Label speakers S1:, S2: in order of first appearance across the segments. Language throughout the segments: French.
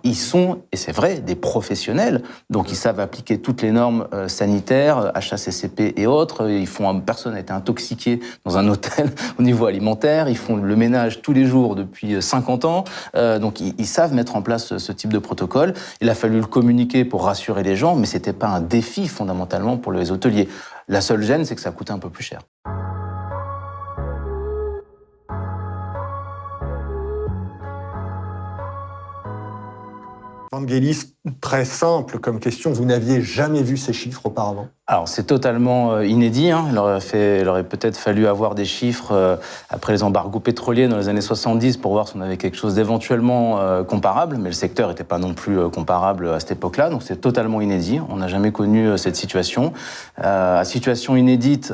S1: ils sont, et c'est vrai, des professionnels, donc ils savent appliquer toutes les normes sanitaires, HACCP et autres. Personne n'a été intoxiqué dans un hôtel au niveau alimentaire, ils font le ménage tous les jours depuis 50 ans, donc ils savent mettre en place ce type de protocole. Il a fallu le communiquer pour rassurer les gens, mais c'était pas un défi fondamentalement pour les hôteliers. La seule gêne, c'est que ça coûtait un peu plus cher.
S2: Vangelis, très simple comme question, vous n'aviez jamais vu ces chiffres auparavant?
S1: Alors, c'est totalement inédit. Il aurait peut-être fallu avoir des chiffres après les embargos pétroliers dans les années 70 pour voir si on avait quelque chose d'éventuellement comparable, mais le secteur n'était pas non plus comparable à cette époque-là, donc c'est totalement inédit. On n'a jamais connu cette situation. Situation inédite,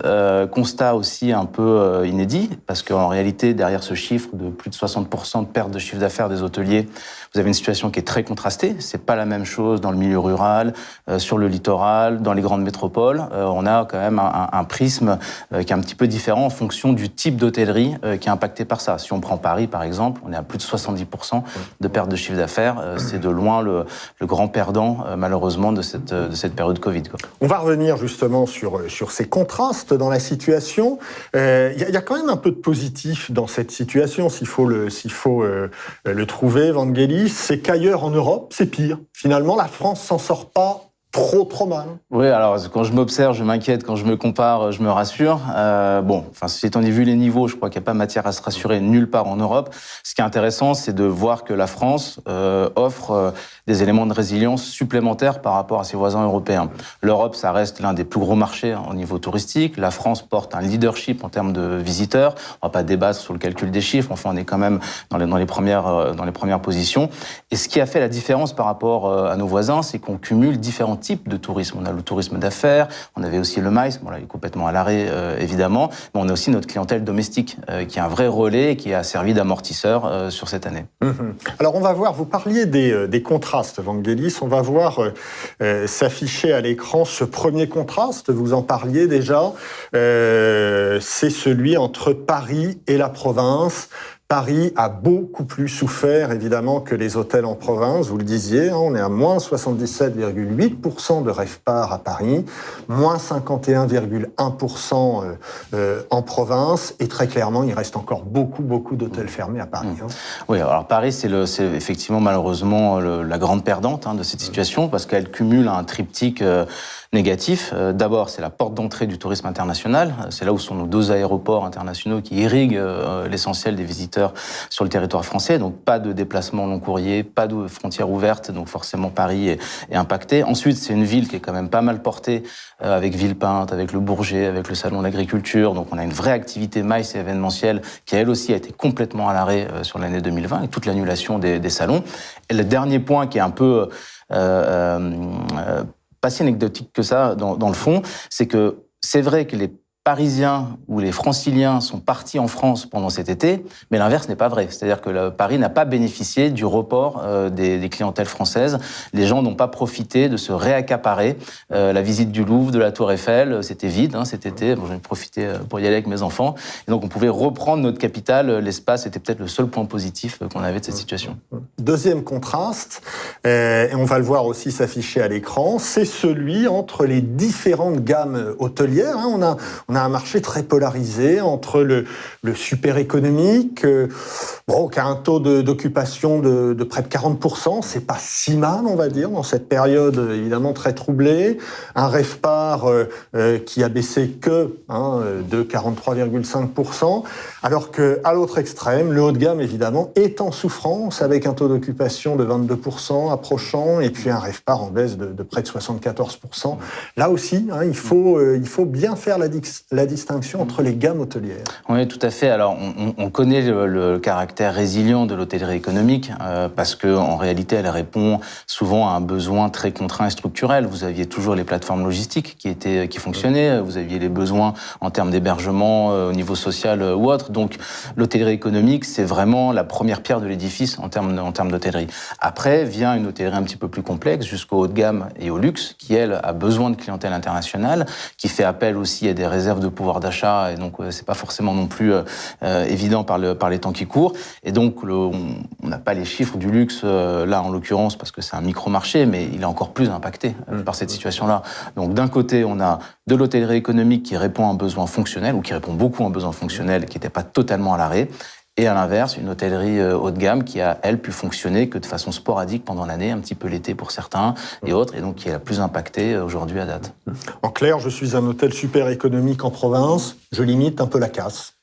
S1: constat aussi un peu inédit, parce qu'en réalité, derrière ce chiffre de plus de 60% de perte de chiffre d'affaires des hôteliers, vous avez une situation qui est très contrastée. C'est pas la même chose dans le milieu rural, sur le littoral, dans les grandes métropoles. On a quand même un prisme qui est un petit peu différent en fonction du type d'hôtellerie qui est impacté par ça. Si on prend Paris, par exemple, on est à plus de 70% de perte de chiffre d'affaires. C'est de loin le grand perdant, malheureusement, de cette période Covid, quoi.
S2: On va revenir justement sur ces contrastes dans la situation. Il y a quand même un peu de positif dans cette situation, s'il faut le trouver, Vangelis. C'est qu'ailleurs en Europe, c'est pire. Finalement, la France s'en sort pas trop mal.
S1: Oui, alors quand je m'observe, je m'inquiète. Quand je me compare, je me rassure. Si étant vu les niveaux, je crois qu'il n'y a pas matière à se rassurer nulle part en Europe. Ce qui est intéressant, c'est de voir que la France offre des éléments de résilience supplémentaires par rapport à ses voisins européens. L'Europe, ça reste l'un des plus gros marchés au niveau touristique. La France porte un leadership en termes de visiteurs. On va pas débattre sur le calcul des chiffres. Enfin, on est quand même dans les premières positions. Et ce qui a fait la différence par rapport à nos voisins, c'est qu'on cumule différents types de tourisme. On a le tourisme d'affaires, on avait aussi le MICE, bon là il est complètement à l'arrêt évidemment, mais on a aussi notre clientèle domestique qui est un vrai relais et qui a servi d'amortisseur sur cette année.
S2: Alors on va voir, vous parliez des contrastes, Vangelis, on va voir s'afficher à l'écran ce premier contraste, vous en parliez déjà, c'est celui entre Paris et la province. Paris a beaucoup plus souffert, évidemment, que les hôtels en province. Vous le disiez, on est à moins 77,8% de RevPAR à Paris, moins 51,1% en province. Et très clairement, il reste encore beaucoup d'hôtels fermés à Paris.
S1: Oui, alors Paris, c'est effectivement, malheureusement, la grande perdante de cette situation, parce qu'elle cumule un triptyque négatif. D'abord, c'est la porte d'entrée du tourisme international. C'est là où sont nos 2 aéroports internationaux qui irriguent l'essentiel des visiteurs sur le territoire français. Donc, pas de déplacement long courrier, pas de frontières ouvertes. Donc, forcément, Paris est impacté. Ensuite, c'est une ville qui est quand même pas mal portée avec Villepinte, avec le Bourget, avec le Salon de l'Agriculture. Donc, on a une vraie activité MICE et événementielle qui, elle aussi, a été complètement à l'arrêt sur l'année 2020 avec toute l'annulation des salons. Et le dernier point qui est un peu pas si anecdotique que ça dans le fond, c'est que c'est vrai que les Parisiens ou les Franciliens sont partis en France pendant cet été, mais l'inverse n'est pas vrai. C'est-à-dire que Paris n'a pas bénéficié du report des clientèles françaises. Les gens n'ont pas profité de se réaccaparer. La visite du Louvre, de la Tour Eiffel, c'était vide cet été. Bon, j'en ai profité pour y aller avec mes enfants. Et donc, on pouvait reprendre notre capitale. L'espace était peut-être le seul point positif qu'on avait de cette situation.
S2: Deuxième contraste, et on va le voir aussi s'afficher à l'écran, c'est celui entre les différentes gammes hôtelières. On a un marché très polarisé entre le super économique, qui a un taux d'occupation de près de 40%, c'est pas si mal, on va dire, dans cette période évidemment très troublée. Un RevPAR qui a baissé que de 43,5%, alors que à l'autre extrême, le haut de gamme évidemment est en souffrance avec un taux d'occupation de 22% approchant et puis un RevPAR en baisse de près de 74%. Là aussi, il faut bien faire la distinction entre les gammes hôtelières.
S1: Oui, tout à fait. Alors, on connaît le caractère résilient de l'hôtellerie économique parce qu'en réalité, elle répond souvent à un besoin très contraint et structurel. Vous aviez toujours les plateformes logistiques qui fonctionnaient. Vous aviez les besoins en termes d'hébergement au niveau social ou autre. Donc, l'hôtellerie économique, c'est vraiment la première pierre de l'édifice en termes d'hôtellerie. Après, vient une hôtellerie un petit peu plus complexe, jusqu'au haut de gamme et au luxe, qui, elle, a besoin de clientèle internationale, qui fait appel aussi à des réserves réserve de pouvoir d'achat, et donc c'est pas forcément non plus évident par les temps qui courent. Et donc on n'a pas les chiffres du luxe là en l'occurrence parce que c'est un micro-marché, mais il est encore plus impacté par cette situation-là. Donc d'un côté, on a de l'hôtellerie économique qui répond à un besoin fonctionnel, ou qui répond beaucoup à un besoin fonctionnel, qui n'était pas totalement à l'arrêt. Et à l'inverse, une hôtellerie haut de gamme qui a, elle, pu fonctionner que de façon sporadique pendant l'année, un petit peu l'été pour certains et autres, et donc qui est la plus impactée aujourd'hui à date.
S2: En clair, je suis un hôtel super économique en province, je limite un peu la casse.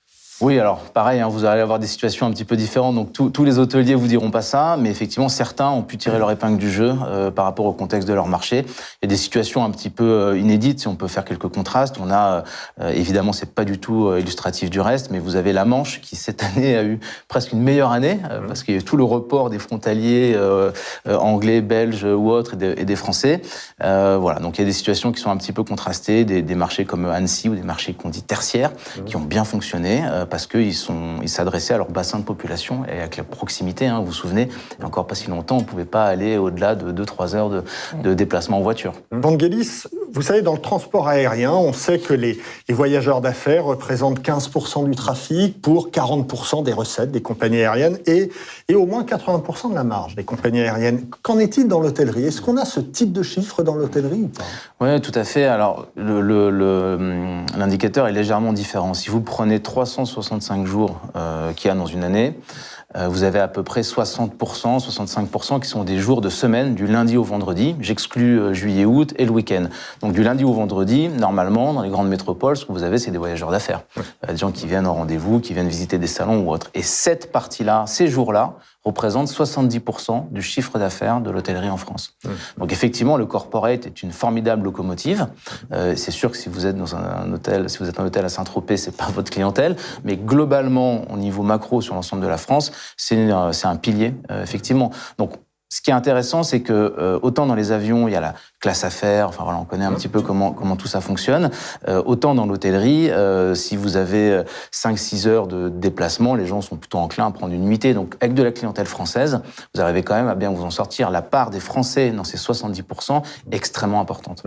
S1: Oui, alors pareil, vous allez avoir des situations un petit peu différentes, donc tous les hôteliers vous diront pas ça, mais effectivement certains ont pu tirer leur épingle du jeu par rapport au contexte de leur marché. Il y a des situations un petit peu inédites, si on peut faire quelques contrastes. On a, évidemment c'est pas du tout illustratif du reste, mais vous avez la Manche qui cette année a eu presque une meilleure année, parce qu'il y a eu tout le report des frontaliers anglais, belges ou autres, et des Français. Voilà, donc il y a des situations qui sont un petit peu contrastées, des marchés comme Annecy ou des marchés qu'on dit tertiaires, qui ont bien fonctionné, parce qu'ils s'adressaient à leur bassin de population et avec la proximité. Vous vous souvenez, il n'y a encore pas si longtemps, on ne pouvait pas aller au-delà de 2-3 heures de déplacement en voiture.
S2: Vangelis, vous savez, dans le transport aérien, on sait que les voyageurs d'affaires représentent 15% du trafic pour 40% des recettes des compagnies aériennes et au moins 80% de la marge des compagnies aériennes. Qu'en est-il dans l'hôtellerie? Est-ce qu'on a ce type de chiffre dans l'hôtellerie ou pas?
S1: Oui, tout à fait. Alors, l'indicateur est légèrement différent. Si vous prenez 365 jours qu'il y a dans une année, vous avez à peu près 60%, 65% qui sont des jours de semaine, du lundi au vendredi. J'exclus juillet, août et le week-end. Donc du lundi au vendredi, normalement, dans les grandes métropoles, ce que vous avez, c'est des voyageurs d'affaires. Des gens qui viennent en rendez-vous, qui viennent visiter des salons ou autres. Et cette partie-là, ces jours-là, représentent 70% du chiffre d'affaires de l'hôtellerie en France. Donc effectivement, le corporate est une formidable locomotive. C'est sûr que si vous êtes dans un hôtel, si vous êtes un hôtel à Saint-Tropez, c'est pas votre clientèle, mais globalement, au niveau macro sur l'ensemble de la France, c'est un pilier, effectivement. Donc ce qui est intéressant, c'est que autant dans les avions, il y a la classe affaires, enfin voilà, on connaît un petit peu comment tout ça fonctionne. Autant dans l'hôtellerie, si vous avez 5-6 heures de déplacement, les gens sont plutôt enclins à prendre une nuitée. Donc avec de la clientèle française, vous arrivez quand même à bien vous en sortir. La part des Français dans ces 70% est extrêmement importante.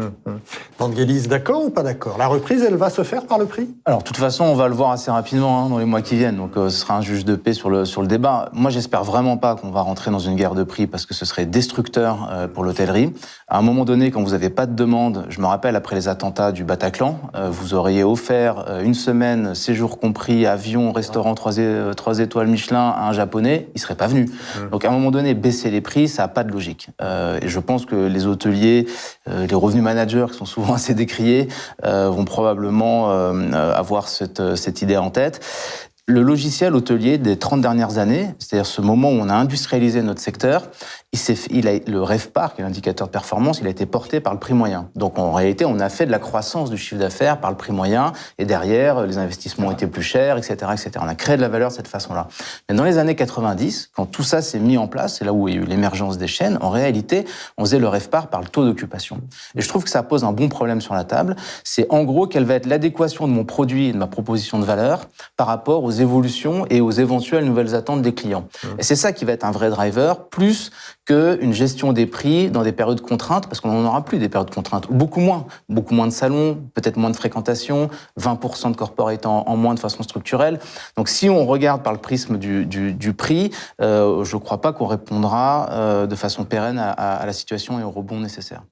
S2: Vangelis, d'accord ou pas d'accord? La reprise, elle va se faire par le prix?
S1: Alors, de toute façon, on va le voir assez rapidement dans les mois qui viennent. Donc, ce sera un juge de paix sur le débat. Moi, j'espère vraiment pas qu'on va rentrer dans une guerre de prix parce que ce serait destructeur pour l'hôtellerie. À un moment donné, quand vous n'avez pas de demande, je me rappelle après les attentats du Bataclan, vous auriez offert une semaine, séjour compris, avion, restaurant 3 étoiles Michelin à un Japonais, il serait pas venu. Donc, à un moment donné, baisser les prix, ça n'a pas de logique. Et je pense que les hôteliers, les revenus managers, qui sont souvent assez décriés, vont probablement avoir cette idée en tête. Le logiciel hôtelier des 30 dernières années, c'est-à-dire ce moment où on a industrialisé notre secteur, le RevPAR, qui est l'indicateur de performance, il a été porté par le prix moyen. Donc en réalité, on a fait de la croissance du chiffre d'affaires par le prix moyen, et derrière, les investissements ont été plus chers, etc., etc. On a créé de la valeur de cette façon-là. Mais dans les années 90, quand tout ça s'est mis en place, c'est là où il y a eu l'émergence des chaînes, en réalité, on faisait le RevPAR par le taux d'occupation. Et je trouve que ça pose un bon problème sur la table. C'est en gros quelle va être l'adéquation de mon produit et de ma proposition de valeur par rapport aux évolutions et aux éventuelles nouvelles attentes des clients. Et c'est ça qui va être un vrai driver, plus qu'une gestion des prix dans des périodes contraintes, parce qu'on n'en aura plus des périodes contraintes, beaucoup moins de salons, peut-être moins de fréquentation, 20% de corporate en moins de façon structurelle. Donc si on regarde par le prisme du prix, je ne crois pas qu'on répondra de façon pérenne à la situation et au rebond nécessaire.